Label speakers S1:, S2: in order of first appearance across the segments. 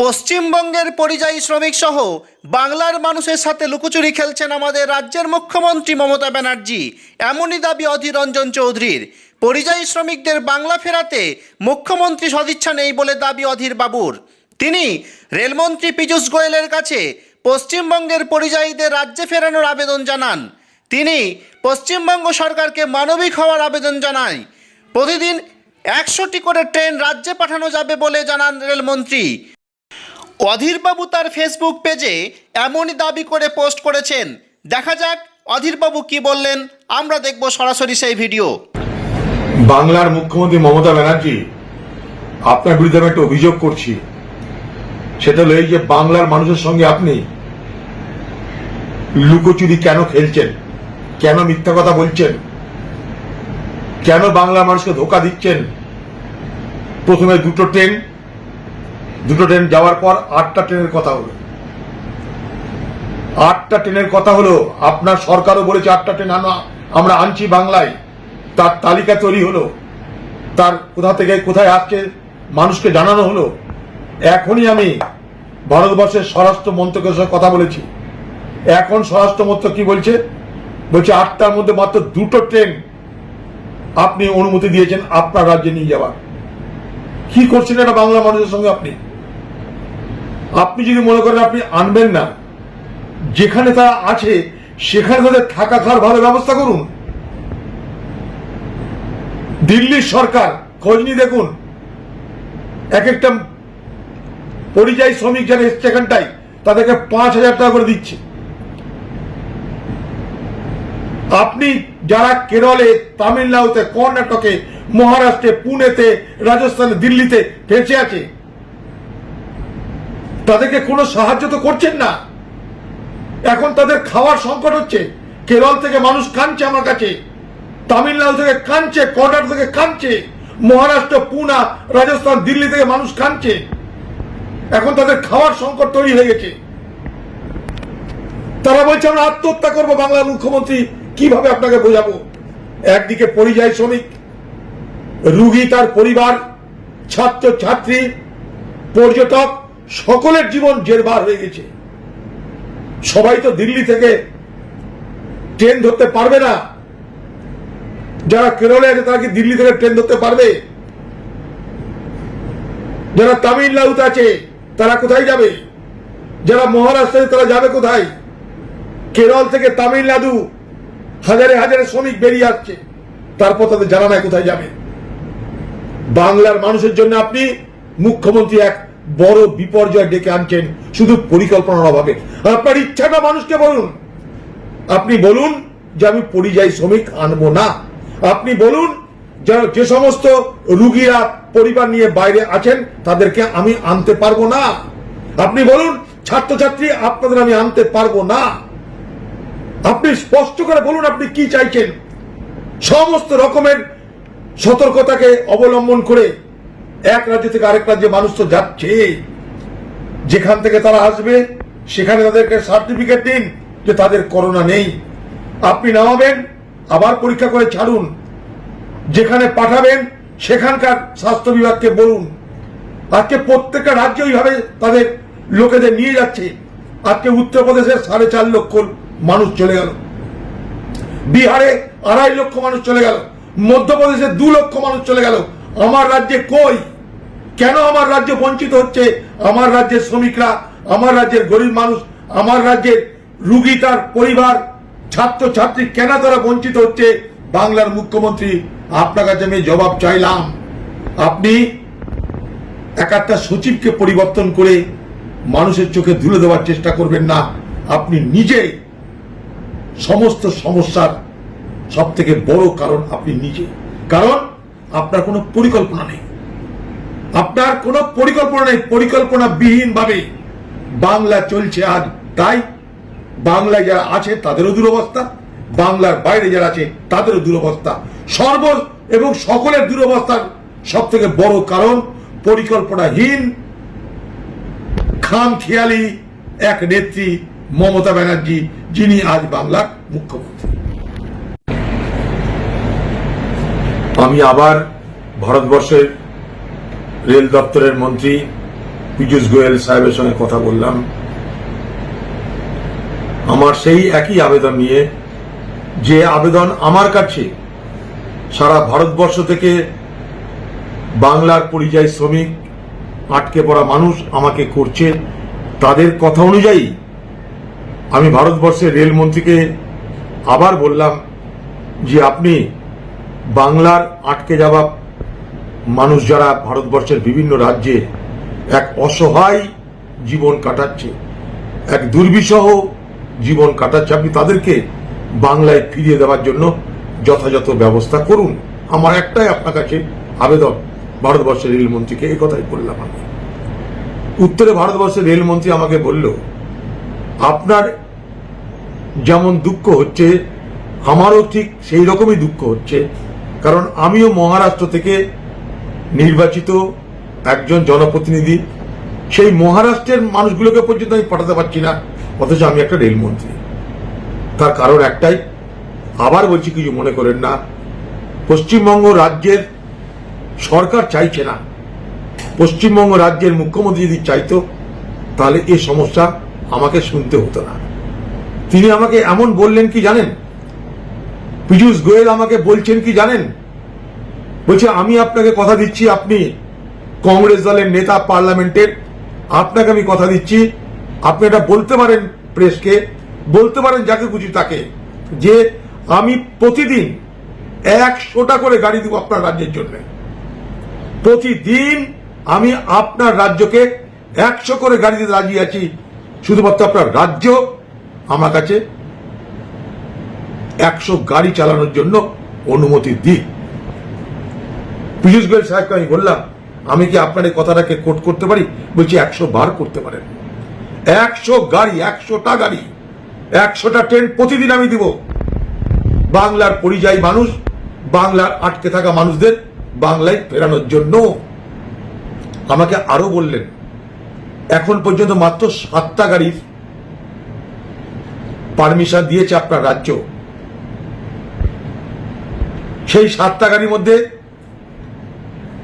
S1: পশ্চিমবঙ্গের পরিযায়ী শ্রমিক সহ বাংলার মানুষের সাথে লুকোচুরি খেলছেন আমাদের রাজ্যের মুখ্যমন্ত্রী মমতা ব্যানার্জি। এমনই দাবি অধীর রঞ্জন চৌধুরীর। পরিযায়ী শ্রমিকদের বাংলা ফেরাতে মুখ্যমন্ত্রী সদিচ্ছা নেই বলে দাবি অধীর বাবুর। তিনি রেলমন্ত্রী পীযূষ গোয়েলের কাছে পশ্চিমবঙ্গের পরিযায়ীদের রাজ্যে ফেরানোর আবেদন জানান। তিনি পশ্চিমবঙ্গ সরকারকে মানবিক হওয়ার আবেদন জানায়। প্রতিদিন 100টি করে ট্রেন রাজ্যে পাঠানো যাবে বলে জানান রেলমন্ত্রী। অধীরবাবু তার ফেসবুক পেজে এমনই দাবি করে পোস্ট করেছেন। দেখা যাক অধীরবাবু কি বললেন, আমরা দেখব সরাসরি সেই ভিডিও।
S2: বাংলার মুখ্যমন্ত্রী মমতা ব্যানার্জি, আপনার বিরুদ্ধে আমি একটা অভিযোগ করছি। সেটা হলো এই যে বাংলার মানুষের সঙ্গে আপনি লুকোচুরি কেন খেলছেন, কেন মিথ্যা কথা বলছেন, কেন বাংলার মানুষকে ধোকা দিচ্ছেন। প্রথমে দুটো ট্রেন যাওয়ার পর 8টা ট্রেনের কথা হলো। 8টা ট্রেনের কথা হলো, আপনার সরকারও বলেছে 8টা ট্রেন আমরা আনছি বাংলায়। তার তালিকা তৈরি হলো, তার কোথা থেকে কোথায় আসছে মানুষকে জানানো হলো। এখনই আমি ভারতবর্ষের স্বরাষ্ট্র মন্ত্রকের সাথে কথা বলেছি। এখন স্বরাষ্ট্র মন্ত্রক কি বলছে? 8টার মধ্যে মাত্র 2টো ট্রেন আপনি অনুমতি দিয়েছেন আপনার রাজ্যে নিয়ে যাওয়ার। কি করছেন এটা বাংলা মানুষের সঙ্গে? আপনি যদি মনে করেন আপনি আনবেন না, যেখানে তারা আছে সেখানে তাদের থাকা খাওয়ার ভালো ব্যবস্থা করুন। দিল্লির সরকার খোঁজ নিয়ে দেখুন, এক একটা পরিযায়ী শ্রমিক যারা এসছে এখানটায় তাদেরকে 5,000 টাকা করে দিচ্ছে। আপনি যারা কেরলে, তামিলনাড়ুতে, কর্ণাটকে, মহারাষ্ট্রে, পুনেতে, রাজস্থানে, দিল্লিতে ফেঁসে আছে, তাদেরকে কোনো সাহায্য তো করছেন না। এখন তাদের খাওয়ার সংকট হচ্ছে। কেরল থেকে মানুষ কাঁদছে আমার কাছে, তামিলনাড়ু থেকে কাঁদছে, কর্ণাটক থেকে কাঁদছে, মহারাষ্ট্র, পুনা, রাজস্থান, দিল্লি থেকে মানুষ কাঁদছে। এখন তাদের খাওয়ার সংকট তৈরি হয়ে গেছে। তারা বলছে আমরা আত্মহত্যা করবো। বাংলার মুখ্যমন্ত্রী কিভাবে আপনাকে বোঝাবো? একদিকে পরিযায়ী শ্রমিক, রুগী, তার পরিবার, ছাত্র ছাত্রী, পর্যটক, সকলের জীবন জেরবার হয়ে গেছে। সবাই তো দিল্লি থেকে ট্রেন ধরতে পারবে না। যারা কেরলে আছে তারা কি দিল্লি থেকে ট্রেন ধরতে পারবে? যারা তামিলনাড়ুতে আছে তারা কোথায় যাবে? যারা মহারাষ্ট্রে তারা যাবে কোথায়? কেরল থেকে তামিলনাড়ু হাজারে হাজারে শ্রমিক বেরিয়ে আসছে, তারপর তাদের জানা নাই কোথায় যাবে। বাংলার মানুষের জন্য আপনি মুখ্যমন্ত্রী এক বড় বিপর্যয় ডেকে আনছেন শুধু পরিকল্পনার অভাবে। আপনার ইচ্ছাটা মানুষকে বলুন। আপনি বলুন যে আমি পরিযায়ী শ্রমিক আনবো না। আপনি বলুন যে সমস্ত রুগীরা পরিবার নিয়ে বাইরে আছেন তাদেরকে আমি আনতে পারবো না। আপনি বলুন ছাত্রছাত্রী আপনাদের আমি আনতে পারবো না। আপনি স্পষ্ট করে বলুন আপনি কি চাইছেন। সমস্ত রকমের সতর্কতাকে অবলম্বন করে এক রাজ্য থেকে আরেক রাজ্যে মানুষ তো যাচ্ছে। যেখান থেকে তারা আসবে সেখানে তাদেরকে সার্টিফিকেট দিন যে তাদের করোনা নেই। আপনি নামাবেন, আবার পরীক্ষা করে ছাড়ুন। যেখানে পাঠাবেন সেখানকার স্বাস্থ্য বিভাগকে বলুন। আজকে প্রত্যেকটা রাজ্য এইভাবে তাদের লোকেদের নিয়ে যাচ্ছে। আজকে উত্তরপ্রদেশের 4.5 লক্ষ মানুষ চলে গেল, বিহারে 2.5 লক্ষ মানুষ চলে গেল, মধ্যপ্রদেশে 2 লক্ষ মানুষ চলে গেল। আমার রাজ্যে কই? কেন আমার রাজ্য বঞ্চিত হচ্ছে? আমার রাজ্যের শ্রমিকরা, আমার রাজ্যের গরিব মানুষ, আমার রাজ্যের রুগী, তার পরিবার, ছাত্র ছাত্রী কেন তারা বঞ্চিত হচ্ছে? বাংলার মুখ্যমন্ত্রী, আপনার কাছে আমি জবাব চাইলাম। আপনি একটা সচিবকে পরিবর্তন করে মানুষের চোখে ধুলে দেওয়ার চেষ্টা করবেন না। আপনি নিজে সমস্ত সমস্যার সব থেকে বড় কারণ আপনি নিজে। কারণ আপনার কোনো পরিকল্পনা নেই। আপনার কোনো পরিকল্পনা নেই। পরিকল্পনাবিহীন ভাবে বাংলা চলছে আজ। তাই বাংলায় যারা আছে তাদেরও দুরবস্থা, বাংলার বাইরে যারা আছে তাদেরও দুরবস্থা। এবং সকলের দুরবস্থার সব থেকে বড় কারণ পরিকল্পনাহীন, খামখেয়ালি এক নেত্রী মমতা ব্যানার্জি, যিনি আজ বাংলার মুখ্যমন্ত্রী। আমি আবার ভারতবর্ষের রেল দপ্তরের মন্ত্রী পীযূষ গোয়েল সাহেবের সঙ্গে কথা বললাম আমার সেই একই আবেদন নিয়ে, যে আবেদন আমার কাছে সারা ভারতবর্ষ থেকে বাংলার পরিযায়ী শ্রমিক আটকে পড়া মানুষ আমাকে করছে। তাদের কথা অনুযায়ী আমি ভারতবর্ষের রেলমন্ত্রীকে আবার বললাম যে আপনি বাংলার আটকে যাওয়া মানুষ যারা ভারতবর্ষের বিভিন্ন রাজ্যে এক অসহায় জীবন কাটাচ্ছে, এক দুর্বিষহ জীবন কাটাচ্ছে, আপনি তাদেরকে বাংলায় ফিরিয়ে দেওয়ার জন্য যথাযথ ব্যবস্থা করুন। আমার একটাই আপনার কাছে আবেদন ভারতবর্ষের রেলমন্ত্রীকে, এই কথাই বললাম আমি। উত্তরে ভারতবর্ষের রেলমন্ত্রী আমাকে বলল, আপনার যেমন দুঃখ হচ্ছে আমারও ঠিক সেই রকমই দুঃখ হচ্ছে, কারণ আমিও মহারাষ্ট্র থেকে নির্বাচিত একজন জনপ্রতিনিধি। সেই মহারাষ্ট্রের মানুষগুলোকে পর্যন্ত আমি পাঠাতে পারছি না, অথচ আমি একটা রেলমন্ত্রী। তার কারণ একটাই, আবার বলছি কিছু মনে করেন না, পশ্চিমবঙ্গ রাজ্যের সরকার চাইছে না। পশ্চিমবঙ্গ রাজ্যের মুখ্যমন্ত্রী যদি চাইতো তাহলে এই সমস্যা আমাকে শুনতে হতো না। তিনি আমাকে এমন বললেন কি জানেন, পীযূষ গোয়েল আমাকে বলছেন কি জানেন, বলছে আমি আপনাকে কথা দিচ্ছি, আপনি কংগ্রেস দলের নেতা পার্লামেন্টের, আপনাকে আমি কথা দিচ্ছি, আপনি এটা বলতে পারেন প্রেসকে, বলতে পারেন যাকে খুশি তাকে, যে আমি প্রতিদিন 100টা করে গাড়ি দিব আপনার রাজ্যের জন্য। প্রতিদিন আমি আপনার রাজ্যকে 100 করে গাড়ি দিতে রাজি আছি, শুধুমাত্র আপনার রাজ্য আমার কাছে 100 গাড়ি চালানোর জন্য অনুমতি দিই। পীযূষ গোয়েল সাহেবকে আমি বললাম, আমি কি আপনার এই কথাটাকে কোট করতে পারি? বলছি 100 বার করতে পারেন। 100 গাড়ি, 100টা গাড়ি, 100টা ট্রেন প্রতিদিন আমি দিব বাংলার পরিযায়ী মানুষ, বাংলার আটকে থাকা মানুষদের বাংলায় ফেরানোর জন্য। আমাকে আরো বললেন, এখন পর্যন্ত মাত্র 7টা গাড়ির পারমিশন দিয়েছে আপনার রাজ্য। সেই 7টা গাড়ির মধ্যে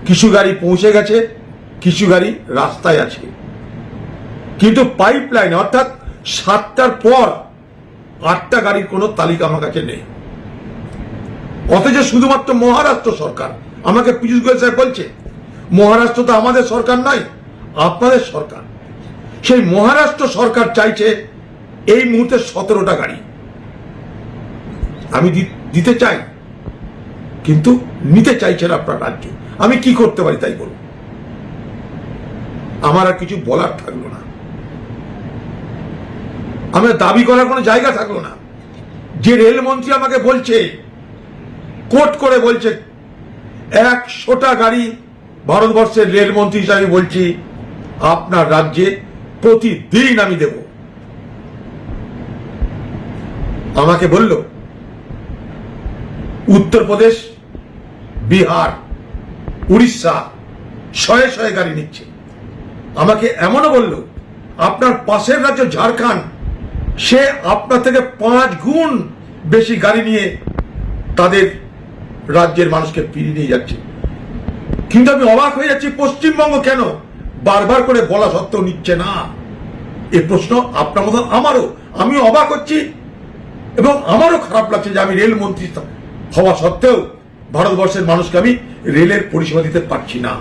S2: কিছু গাড়ি পৌঁছে গেছে, কিছু গাড়ি রাস্তায় আছে, কিন্তু পাইপলাইন অর্থাৎ 7টার পর 8টা গাড়ির কোনো তালিকা আমার কাছে নেই। অথচ শুধুমাত্র মহারাষ্ট্র সরকার, আমাকে পীযূষ গোয়েল সাহেব বলছে, মহারাষ্ট্র তো আমাদের সরকার নয়, আপনাদের সরকার। সেই মহারাষ্ট্র সরকার চাইছে এই মুহূর্তে 17টা গাড়ি। আমি দিতে চাই, কিন্তু নিতে চাইছেন আপনার রাজ্য। আমি কি করতে পারি তাই বলুন, আমার আর কিছু বলার থাকলো না, আমার দাবি করার কোনো জায়গা থাকলো না। যে রেলমন্ত্রী আমাকে বলছে, কোট করে বলছে 100টা গাড়ি, ভারতবর্ষের রেলমন্ত্রী হিসাবে বলছি আপনার রাজ্যে প্রতিদিন আমি দেব। আমাকে বলল উত্তরপ্রদেশ, বিহার, উড়িষ্যা 100 গাড়ি নিচ্ছে। আমাকে এমনও বলল আপনার পাশের রাজ্য ঝাড়খণ্ড, সে আপনার থেকে 5 গুণ বেশি গাড়ি নিয়ে তাদের রাজ্যের মানুষকে ফিরিয়ে নিয়ে যাচ্ছে। কিন্তু আমি অবাক হয়ে যাচ্ছি, পশ্চিমবঙ্গ কেন বারবার করে বলা সত্ত্বেও নিচ্ছে না? এই প্রশ্ন আপনার মতন আমারও, আমি অবাক হচ্ছি এবং আমারও খারাপ লাগছে যে আমি রেলমন্ত্রী হওয়া সত্ত্বেও ভারতবর্ষের মানুষকে আমি রেলের পরিষেবা দিতে পারছি না।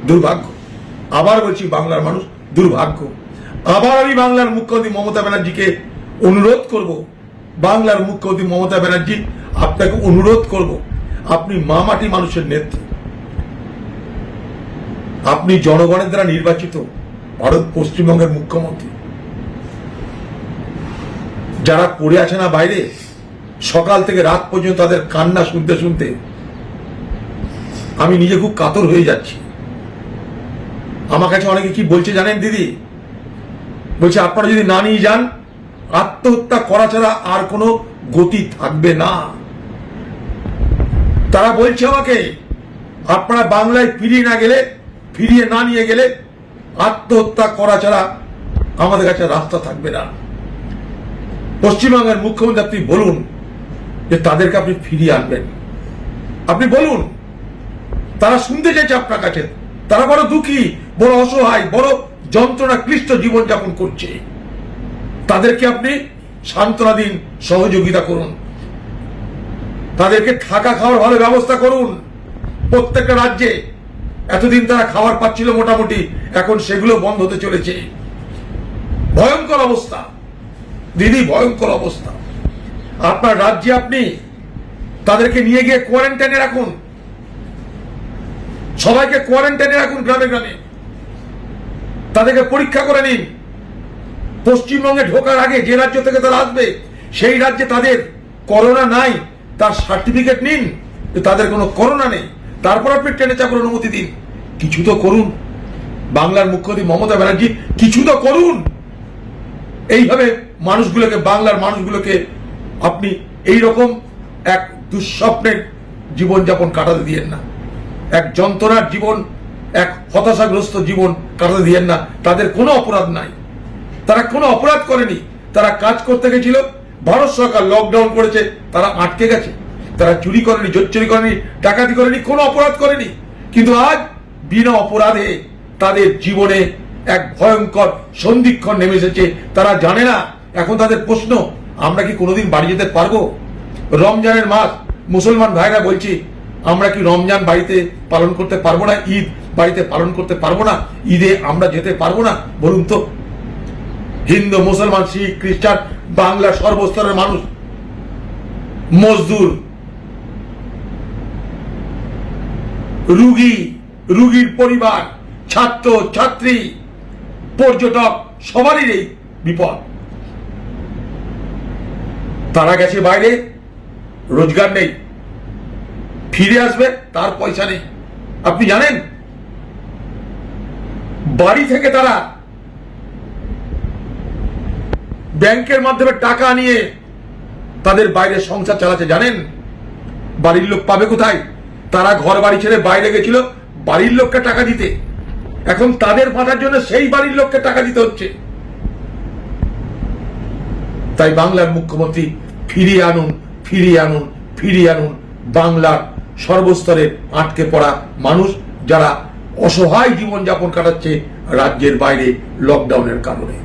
S2: দুর্ভাগ্য। আবার বলছি বাংলার মানুষ দুর্ভাগ্য। আবার আমি বাংলার মুখ্যমন্ত্রী মমতা ব্যানার্জিকে অনুরোধ করব, বাংলার মুখ্যমন্ত্রী মমতা ব্যানার্জি আপনাকে অনুরোধ করব, আপনি মামাটি মানুষের নেত্রী, আপনি জনগণের দ্বারা নির্বাচিত ভারত পশ্চিমবঙ্গের মুখ্যমন্ত্রী। যারা পড়ে আছে না বাইরে, সকাল থেকে রাত পর্যন্ত তাদের কান্না শুনতে শুনতে আমি নিজে খুব কাতর হয়ে যাচ্ছি। আমার কাছে অনেকে কি বলছে জানেন দিদি, বলছে আপনারা যদি না নিয়ে যান আত্মহত্যা করা ছাড়া আর কোনো গতি থাকবে না। তারা বলছে আমাকে আপনারা বাংলায় ফিরিয়ে না নিয়ে গেলে আত্মহত্যা করা ছাড়া আমাদের কাছে রাস্তা থাকবে না। পশ্চিমবঙ্গের মুখ্যমন্ত্রী আপনি বলুন যে তাদেরকে আপনি ফিরিয়ে আনবেন, আপনি বলুন। তারা শুনতে চাইছে আপনার কাছে তারা বড় দুঃখী, বড় অসহায়, বড় যন্ত্রণা ক্লিষ্ট জীবনযাপন করছে। তাদেরকে আপনি সান্ত্বনা দিন, সহযোগিতা করুন, তাদেরকে থাকা খাওয়ার ভালো ব্যবস্থা করুন। প্রত্যেকটা রাজ্যে এতদিন তারা খাবার পাচ্ছিল মোটামুটি, এখন সেগুলো বন্ধ হতে চলেছে। ভয়ঙ্কর অবস্থা দিদি, ভয়ঙ্কর অবস্থা। আপনার রাজ্যে আপনি তাদেরকে নিয়ে গিয়ে কোয়ারেন্টাইনে রাখুন, সবাইকে কোয়ারেন্টাইনে রাখুন, গ্রামে গ্রামে তাদেরকে পরীক্ষা করে নিন। পশ্চিমবঙ্গে ঢোকার আগে যে রাজ্য থেকে তারা আসবে সেই রাজ্যে তাদের করোনা নাই তার সার্টিফিকেট নিন, তাদের কোনো করোনা নেই, তারপর আপনি ট্রেনে চাপার অনুমতি দিন। কিছু তো করুন বাংলার মুখ্যমন্ত্রী মমতা ব্যানার্জি, কিছু তো করুন। এইভাবে মানুষগুলোকে, বাংলার মানুষগুলোকে আপনি এইরকম এক দুঃস্বপ্নের জীবনযাপন কাটাতে দিয়েন না, এক যন্ত্রণার জীবন, এক হতাশাগ্রস্ত জীবন কাটাতে দিয়েন না। তাদের কোনো অপরাধ নাই, তারা কোনো অপরাধ করেনি, তারা কাজ করতে গেছিল, ভারত সরকার লকডাউন করেছে, তারা আটকে গেছে। তারা চুরি করেনি, জোচ্চুরি করেনি, ডাকাতি করেনি, কোনো অপরাধ করেনি, কিন্তু আজ বিনা অপরাধে তাদের জীবনে এক ভয়ঙ্কর সন্ধিক্ষণ নেমে এসেছে। তারা জানে না। এখন তাদের প্রশ্ন, আমরা কি কোনোদিন বাড়ি যেতে পারবো? রমজানের মাস, মুসলমান ভাইরা বলছি, আমরা কি রমজান বাড়িতে পালন করতে পারবো না? ঈদ বাড়িতে পালন করতে পারবো না? ঈদে আমরা যেতে পারবো না? বলুন তো। হিন্দু, মুসলমান, শিখ, খ্রিস্টান, বাংলা সর্বস্তরের মানুষ, মজদুর, রুগীর পরিবার, ছাত্র ছাত্রী, পর্যটক, সবারই এই বিপদ। তারা গেছে বাইরে, রোজগার নেই, ফিরে আসবে তার পয়সা নেই। আপনি জানেন বাড়ি থেকে তারা ব্যাংকের মাধ্যমে টাকা নিয়ে তাদের বাইরে সংসার চালাচ্ছে। জানেন বাড়ির লোক পাবে কোথায়? তারা ঘর বাড়ি ছেড়ে বাইরে গেছিল বাড়ির লোককে টাকা দিতে, এখন তাদের বাঁচার জন্য সেই বাড়ির লোককে টাকা দিতে হচ্ছে। তাই বাংলার মুখ্যমন্ত্রী ফিরিয়ে আনুন, ফিরিয়ে আনুন, ফিরিয়ে আনুন বাংলার সর্বস্তরে আটকে পড়া মানুষ, যারা অসহায় জীবনযাপন কাটাচ্ছে রাজ্যের বাইরে লকডাউনের কারণে।